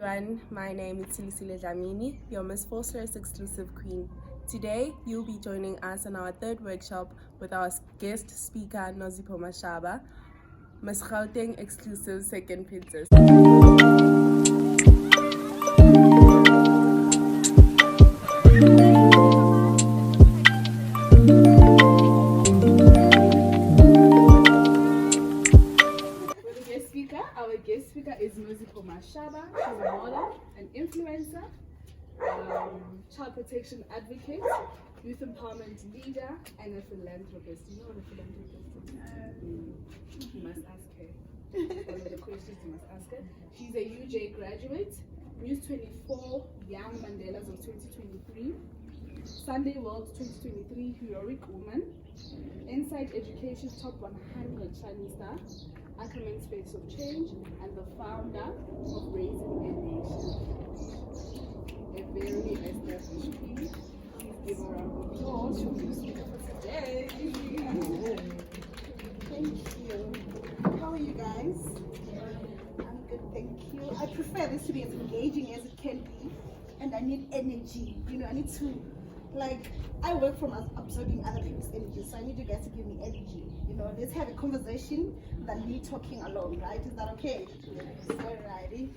Everyone, my name is Silisile Dlamini, your Miss Forceress exclusive queen. Today, you'll be joining us on our third workshop with our guest speaker, Nozipho Mashaba, Miss Gauteng exclusive second princess. Our guest speaker is Nozipho Mashaba. She's a model, an influencer, child protection advocate, youth empowerment leader, and a philanthropist. You know what a philanthropist is? You must ask her. One of the questions you must ask her. She's a UJ graduate, News 24 Young Mandelas of 2023, Sunday World 2023 Heroic Woman, Inside Education's Top 100 Shining Star, Ackerman Space of Change, and the founder of Raising a Nation. A very established queen. Please give a round of applause for the speaker for today. Thank you. How are you guys? I'm good, thank you. I prefer this to be as engaging as it can be, and I need energy. I need to, I work from absorbing other people's energy, so I need you guys to give me energy. Let's have a conversation than me talking alone, right? Is that okay? Alrighty.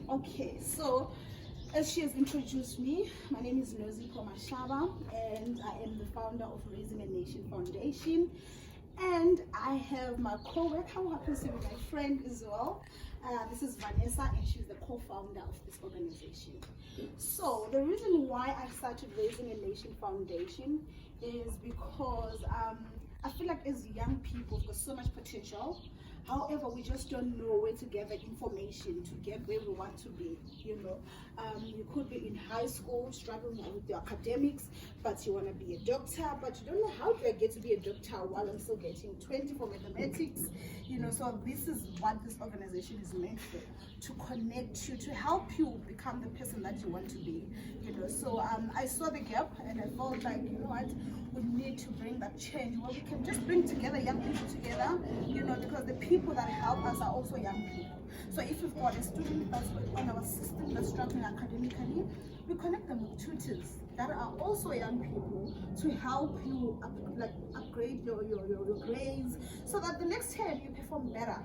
Okay, so as she has introduced me, my name is Nozipho Mashaba, and I am the founder of Raising a Nation Foundation. And I have my co-worker who happens to be my friend as well. This is Vanessa, and she's the co-founder of this organization. So the reason why I started Raising a Nation Foundation is because I feel like as young people, we've got so much potential. However, we just don't know where to gather information to get where we want to be. You could be in high school struggling with your academics, but you want to be a doctor, but you don't know how do I get to be a doctor while I'm still getting 20 for mathematics. So this is what this organization is meant for, to connect you, to help you become the person that you want to be. So I saw the gap, and I felt like, we need to bring that change where we can just bring together young people together, because the people that help us are also young people. So if we've got a student that's on our system that's struggling academically, we connect them with tutors that are also young people to help you upgrade your grades, so that the next term you perform better.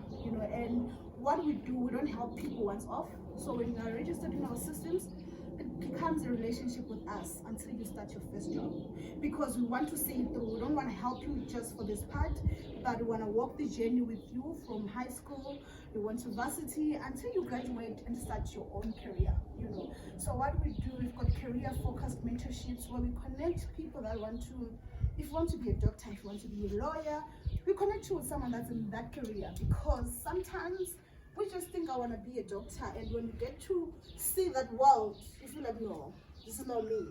And what we do, we don't help people once off. So when you are registered in our systems, it becomes a relationship with us until you start your first job, because we want to see it through. We don't want to help you just for this part, but we want to walk the journey with you from high school, you went to varsity, until you graduate and start your own career. So what we do, we've got career focused mentorships where we connect people that want to, if you want to be a doctor, if you want to be a lawyer, we connect you with someone that's in that career, because sometimes we just think I want to be a doctor, and when you get to see that world, you feel like, no, this is not me,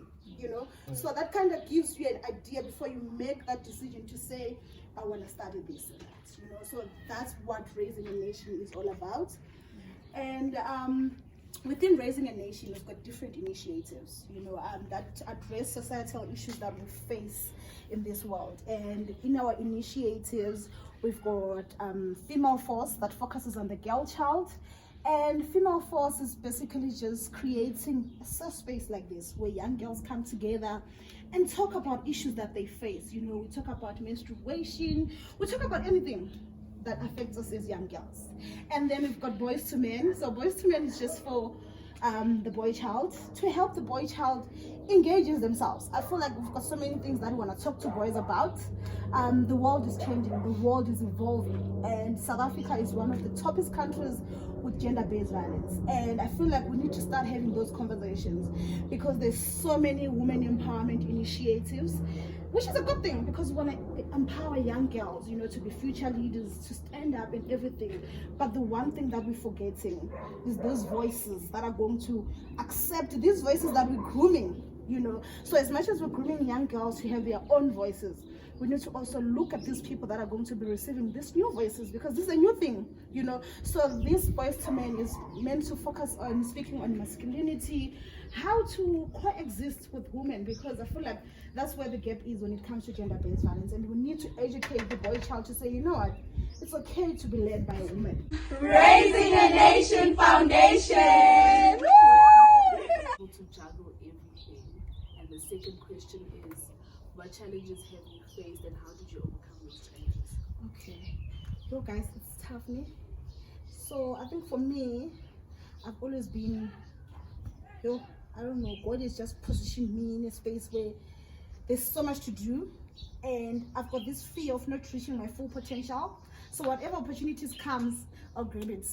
So that kind of gives you an idea before you make that decision to say, I want to study this and that, So that's what Raising a Nation is all about. And within Raising a Nation, we've got different initiatives, that address societal issues that we face in this world. And in our initiatives, we've got Female Force that focuses on the girl child. And Female Force is basically just creating a safe space like this where young girls come together and talk about issues that they face. We talk about menstruation, we talk about anything that affects us as young girls. And then we've got Boys to Men. So Boys to Men is just for the boy child, to help the boy child engages themselves. I feel like we've got so many things that we want to talk to boys about. The world is changing, the world is evolving, and South Africa is one of the toppest countries with gender-based violence. And I feel like we need to start having those conversations, because there's so many women empowerment initiatives, which is a good thing, because we want to empower young girls, to be future leaders, to stand up and everything. But the one thing that we're forgetting is those voices that are going to accept these voices that we're grooming. So as much as we're grooming young girls to have their own voices, we need to also look at these people that are going to be receiving these new voices, because this is a new thing, you know. So this voice to men is meant to focus on speaking on masculinity, how to coexist with women, because I feel like that's where the gap is when it comes to gender-based violence. And we need to educate the boy child to say, you know what, it's okay to be led by a woman. Raising a Nation Foundation. To juggle everything. And the second question is, what challenges have you faced and how did you overcome those challenges? Okay, yo guys, it's tough, me. So I think for me, I've always been, I don't know, God has just positioned me in a space where there's so much to do, and I've got this fear of not reaching my full potential. So whatever opportunities comes, I'll grab it.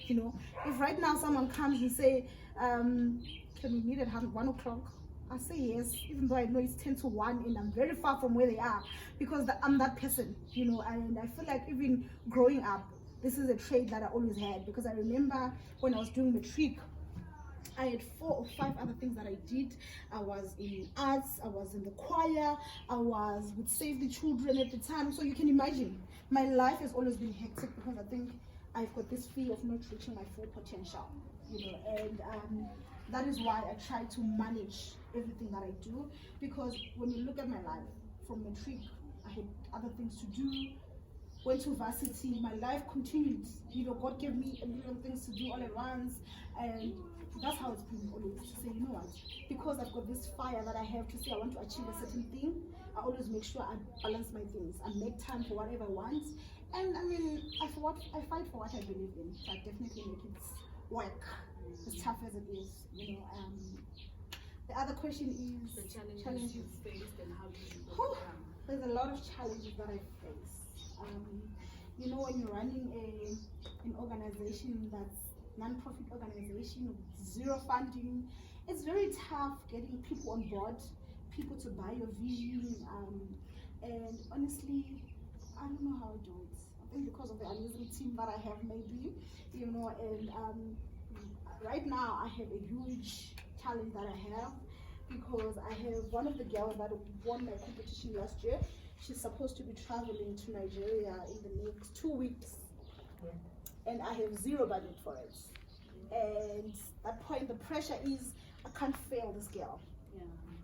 You know, if right now someone comes and say, can we meet at 1 o'clock? I say yes, even though I know it's 10 to 1 and I'm very far from where they are, because I'm that person, you know. And I feel like even growing up, this is a trait that I always had, because I remember when I was doing matric, I had 4 or 5 other things that I did. I was in arts, I was in the choir, I was with Save the Children at the time. So you can imagine, my life has always been hectic, because I think I've got this fear of not reaching my full potential, you know. And that is why I try to manage everything that I do, because when you look at my life, from matric, I had other things to do, went to varsity, my life continued, you know. God gave me a million things to do all at once, and that's how it's been always, to say, you know what, because I've got this fire that I have to say I want to achieve a certain thing, I always make sure I balance my things and make time for whatever I want. And I mean, I fight for what I believe in, so I definitely make it work, as tough as it is, you know. The other question is the challenges you faced and how did you overcome? There's a lot of challenges that I face. You know, when you're running an organization that's non-profit organization with zero funding, it's very tough getting people on board, people to buy your vision. And honestly, I don't know how to do it. I think because of the amazing team that I have, maybe, you know. And right now I have a huge challenge that I have, because I have one of the girls that won my competition last year. She's supposed to be traveling to Nigeria in the next 2 weeks, and I have zero budget for it. And at that point, the pressure is I can't fail this girl,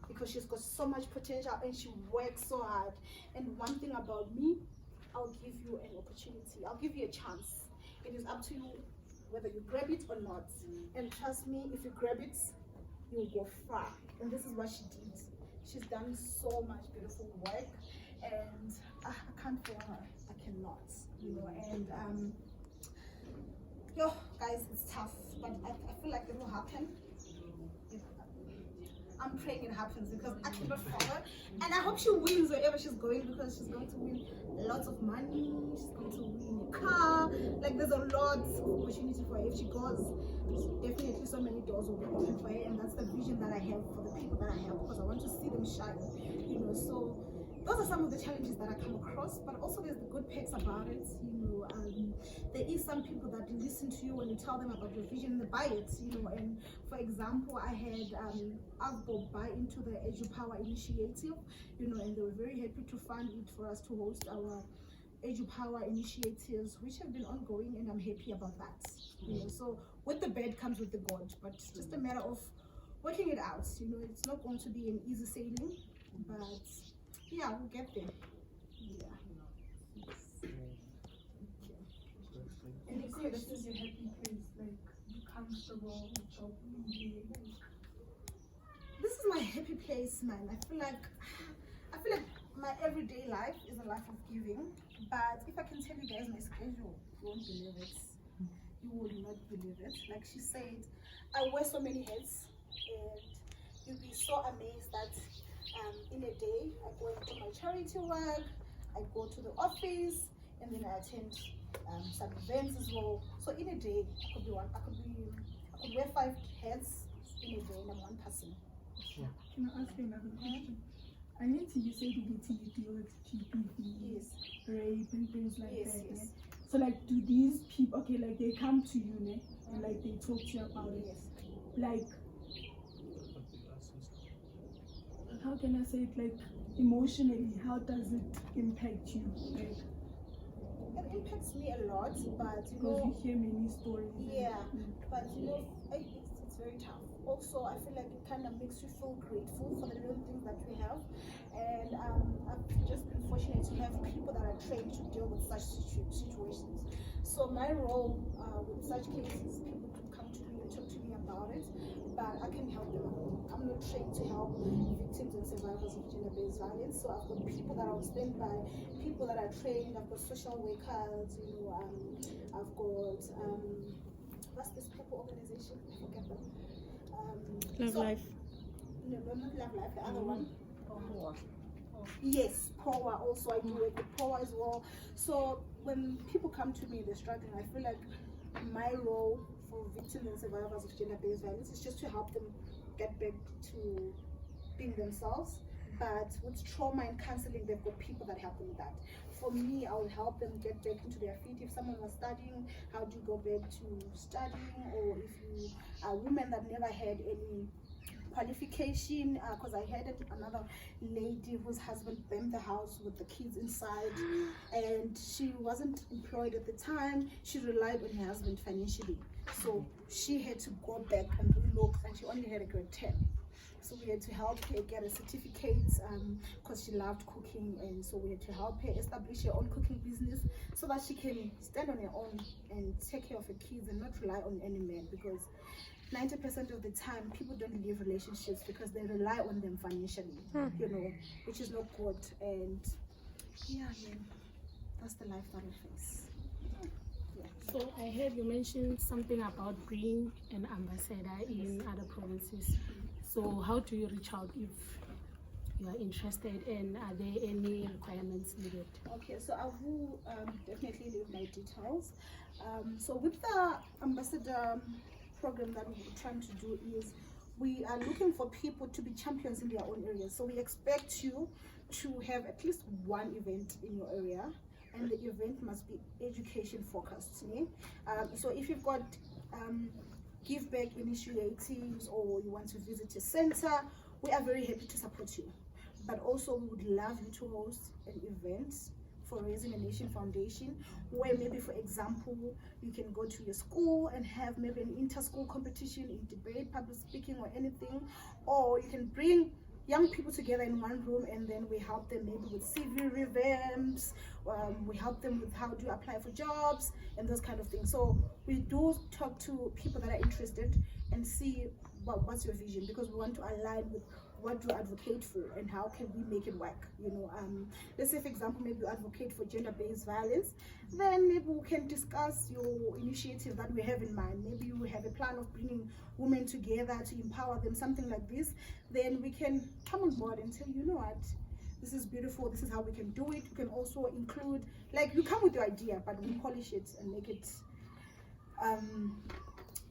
because she's got so much potential and she works so hard. And one thing about me, I'll give you an opportunity, I'll give you a chance. It is up to you whether you grab it or not. And trust me, if you grab it, you'll go far. And this is what she did. She's done so much beautiful work, and I can't fail her. I cannot, you know. And yo guys, it's tough, but I feel like it will happen. I'm praying it happens, because I cannot follow her, and I hope she wins wherever she's going, because she's going to win lots of money, she's going to win a car. Like, there's a lot of opportunity for her. If she goes, definitely so many doors will be open for her, and that's the vision that I have for the people that I have, because I want to see them shine, you know. So those are some of the challenges that I come across, but also there's the good perks about it, you know. There is some people that listen to you when you tell them about your vision, they buy it, you know. And for example, I had Agbo buy into the Edu Power initiative, you know, and they were very happy to fund it for us to host our Edu Power initiatives, which have been ongoing, and I'm happy about that, you know. So with the bad comes with the good, but it's just a matter of working it out, you know. It's not going to be an easy sailing, but yeah, we'll get there. Yeah. Any questions you happy place, like you comfortable with your being? This is my happy place, man. I feel like my everyday life is a life of giving. But if I can tell you guys my schedule, you won't believe it. You will not believe it. Like she said, I wear so many hats, and you'll be so amazed that in a day I go into my charity work, I go to the office, and then I attend some events as well. So in a day, I could wear 5 hats in a day, and I'm one person. Can I ask you another question? I need to, you said you deal with GBV, Yes. rape and things like Yes, that. yes. Ne? So like, do these people, okay, like they come to you, ne? And like they talk to you about it. Yes. Like, how can I say it, like emotionally, how does it impact you? Like, it impacts me a lot, but you because know, we hear many stories. yeah, but you know, it's very tough. Also, I feel like it kind of makes you feel grateful for the little things that we have, and I've just been fortunate to have people that are trained to deal with such situations. So my role with such cases, people do come to me and talk to me about it, but I can help them. I'm not trained to help victims and survivors of gender-based violence, so I've got people that are on standby, people that are trained. I've got social workers, you know, I've got what's this people organization? I forget them. Love Life. No, not Love Life. The other one. Yes, POWA also. I do work with POWA as well. So when people come to me, they're struggling. I feel like my role for victims and survivors of gender-based violence is just to help them get back to being themselves. But with trauma and counseling, they've got people that help them with that. For me, I will help them get back into their feet. If someone was studying, how do you go back to studying? Or if you are a woman that never had any qualification, because I had another lady whose husband burned the house with the kids inside, and she wasn't employed at the time. She relied on her husband financially, so she had to go back and relook, and she only had a grade 10. So we had to help her get a certificate because she loved cooking, and so we had to help her establish her own cooking business so that she can stand on her own and take care of her kids and not rely on any man, because 90% of the time people don't leave relationships because they rely on them financially, you know, which is not good. And yeah, man, that's the life that we face. Yeah. So I heard you mentioned something about being an ambassador in other provinces. So how do you reach out if you are interested, and are there any requirements needed? Okay, so I will definitely leave my details. So with the ambassador program that we're trying to do is we are looking for people to be champions in their own areas. So we expect you to have at least one event in your area, and the event must be education focused. Yeah? So if you've got give back initiatives, or you want to visit a center, we are very happy to support you. But also we would love you to host an event for Raising a Nation Foundation, where maybe, for example, you can go to your school and have maybe an inter-school competition in debate, public speaking, or anything, or you can bring young people together in one room, and then we help them maybe with CV revamps, we help them with how do you apply for jobs and those kind of things. So we do talk to people that are interested and see what's your vision, because we want to align with what do you advocate for and how can we make it work. You know, let's say, for example, maybe you advocate for gender-based violence, then maybe we can discuss your initiative that we have in mind. Maybe you have a plan of bringing women together to empower them, something like this. Then we can come on board and say, you know what, this is beautiful, this is how we can do it. You can also include, like, you come with your idea, but we polish it and make it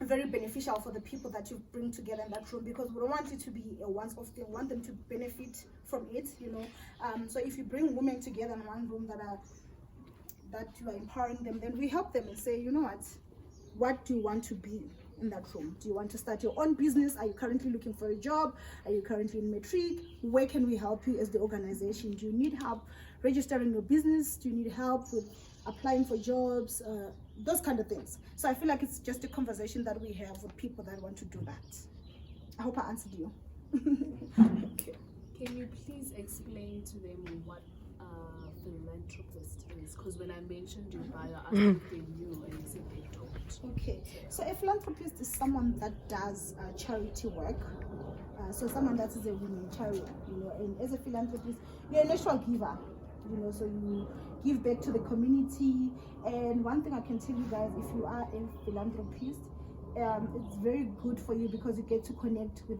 very beneficial for the people that you bring together in that room, because we don't want it to be a once-off thing. We want them to benefit from it, you know. So if you bring women together in one room that you are empowering them, then we help them and say, you know what do you want to be in that room? Do you want to start your own business? Are you currently looking for a job? Are you currently in matric? Where can we help you as the organization? Do you need help registering your business? Do you need help with applying for jobs? Those kind of things. So I feel like it's just a conversation that we have with people that want to do that. I hope I answered you. Okay. Can you please explain to them what a philanthropist is? Because when I mentioned your bio, I asked if they knew, and you said they don't. Okay, so a philanthropist is someone that does charity work. So someone that is a women charity, you know, and as a philanthropist, you're a natural giver, you know, so you give back to the community. And one thing I can tell you guys, if you are a philanthropist, it's very good for you because you get to connect with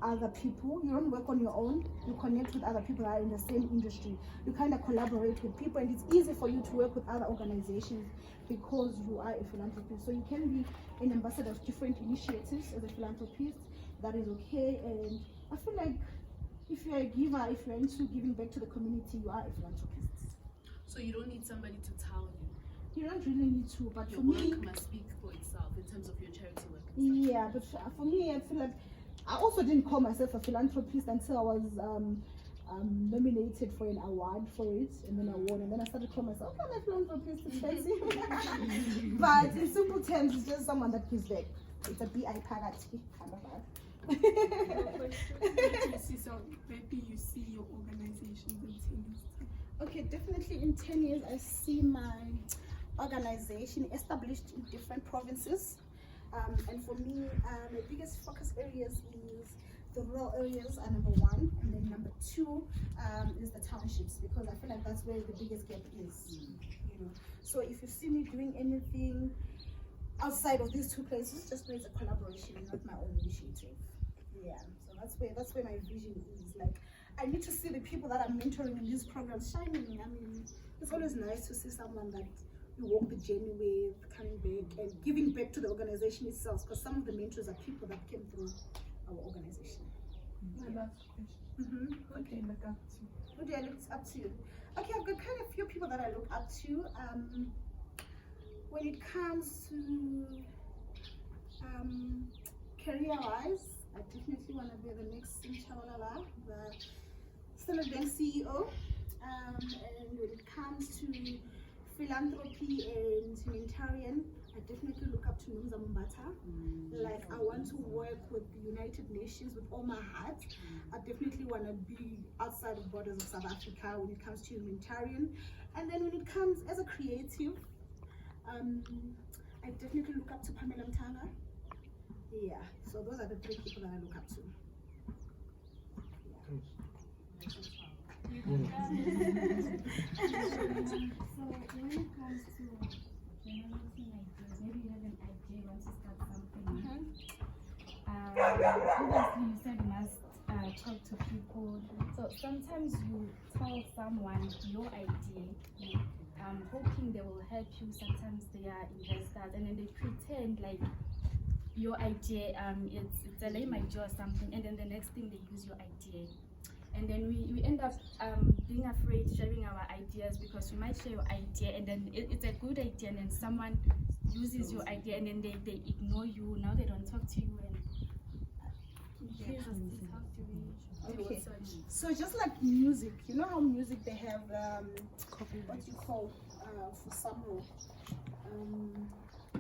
other people. You don't work on your own, you connect with other people that are in the same industry. You kind of collaborate with people, and it's easy for you to work with other organizations because you are a philanthropist. So you can be an ambassador of different initiatives as a philanthropist. That is okay. And I feel like if you're a giver, if you're into giving back to the community, you are a philanthropist. So you don't need somebody to tell you. You don't really need to, but Your for me, work must speak for itself in terms of your charity work. yeah, but for me, I feel like I also didn't call myself a philanthropist until I was nominated for an award for it, and then I won, and then I started calling myself, okay, I'm a philanthropist, it's fancy. But in simple terms, it's just someone that gives back. It's a BI Pagati kind of vibe. Maybe you see your organization in 10 years. Okay, definitely in 10 years, I see my organization established in different provinces. And for me, my biggest focus areas is the rural areas are number one, and then number two is the townships, because I feel like that's where the biggest gap is. You know, so if you see me doing anything outside of these two places, just know it's a collaboration, not my own initiative. Yeah, so that's where my vision is. Like, I need to see the people that I'm mentoring in these programs shining. I mean, it's always nice to see someone that you walk the journey with, coming back and giving back to the organization itself, because some of the mentors are people that came through our organization. My last question. What do you look up to? Who do I look up to? Okay, I've got kind of few people that I look up to. When it comes to career-wise, I definitely want to be the next Inshallah, the Standard Bank CEO. And when it comes to philanthropy and humanitarian, I definitely look up to Nozipho Mashaba. Like, I want to work with the United Nations with all my heart. I definitely want to be outside the borders of South Africa when it comes to humanitarian. And then when it comes as a creative, I definitely look up to Pamela Mtanga. Yeah, so those are the three people that I look up to. So when it comes to generating ideas, maybe you have an idea, you want to start something. Obviously you said you must talk to people. So sometimes you tell someone your idea, hoping they will help you. Sometimes they are investors and then they pretend like your idea it's a lame idea or something, and then the next thing they use your idea. And then we end up being afraid sharing our ideas, because you might share your idea and then it's a good idea, and then someone uses your idea and then they ignore you. Now they don't talk to you. And Okay, so just like music, you know how music they have what you call for some role. I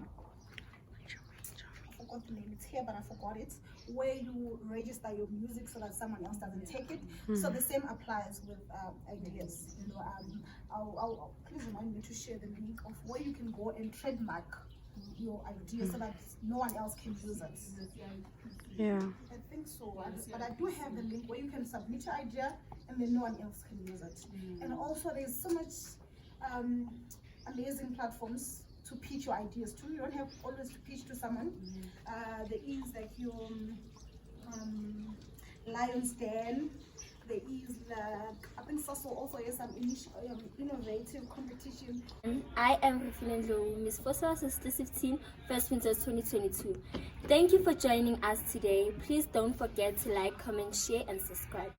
forgot the name, it's here but I forgot it, where you register your music so that someone else doesn't take it. So the same applies with ideas. You know, I'll please remind me to share the link of where you can go and trademark your idea so that no one else can use it. Yeah. I think so, but I do have the link where you can submit your idea and then no one else can use it. And also there's so much amazing platforms to pitch your ideas to. You don't have always to pitch to someone. There is like your Lion's Den. There is like, I think Sasso also has some innovative competition. I am Mr&MissVoslooExclusive Exclusive Team, First Winters 2022. Thank you for joining us today. Please don't forget to like, comment, share, and subscribe.